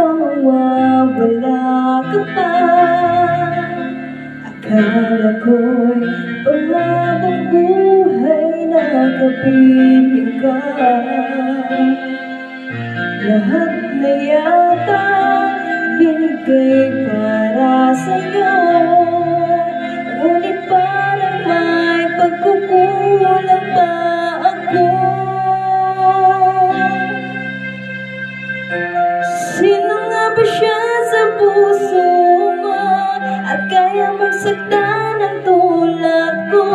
mawawala ka pa. Akala ko'y panghabang buhay na kapiling ka. Lahat na yata binigay para sa'yo, ngunit parang may pagkukulang pa ako. Sino nga ba siya sa puso mo at kaya mong saktan ang tulad ko?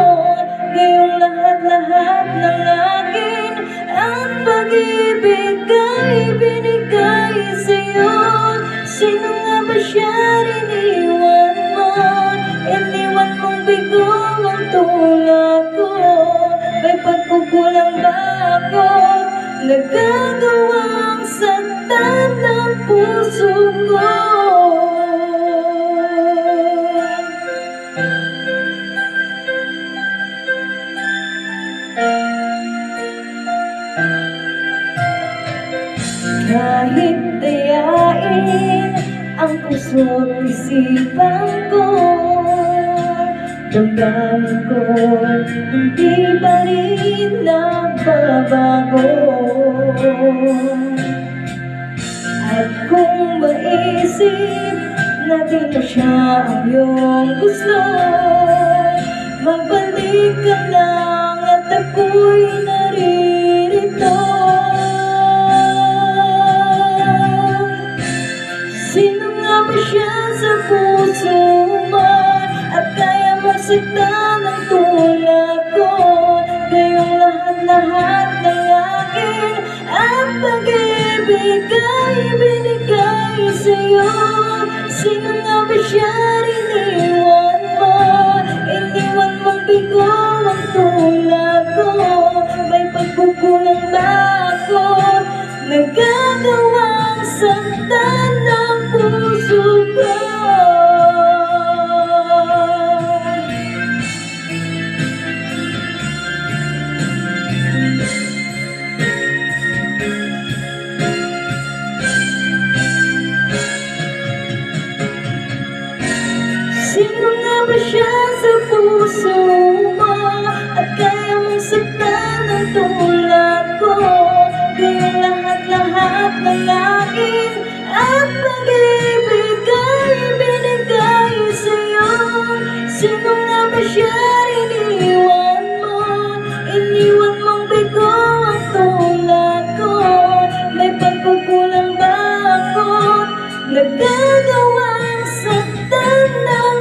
Ngayong lahat-lahat ng akin ang pag-ibig ay binigay sa'yo. Sino nga ba siya iniwan mo? Iniwan mong bigo ang tulad ko. May pagkukulang ba ako? Nagagawang saktan ng puso ko. Kahit dayain ang puso't isipan ko, damdamin ko hindi pa rin nagbabago. At kung maisip na di na siya ang iyong gusto, magbalik ka lang at ako'y naririto. Sino nga ba siya sa puso mo at kaya mong saktan ang tulad ko? Ngayong lahat-lahat ng akin ang pag-ibig ay binigay sa'yo. Sino nga ba siya iniwan mo? Iniwan mong bigo ang tulad ko. May pagkukulang ba ako? Nagagawang saktan ng puso ko. Sino nga ba siya sa puso mo at kaya mong saktan ang tulad ko? Ngayong lahat-lahat ng akin ang pag-ibig ay binigay sa'yo. Sino nga ba siya iniwan mo? Iniwan mong bigo ang tulad ko. May pagkukulang ba ako? Nagagawang saktan ng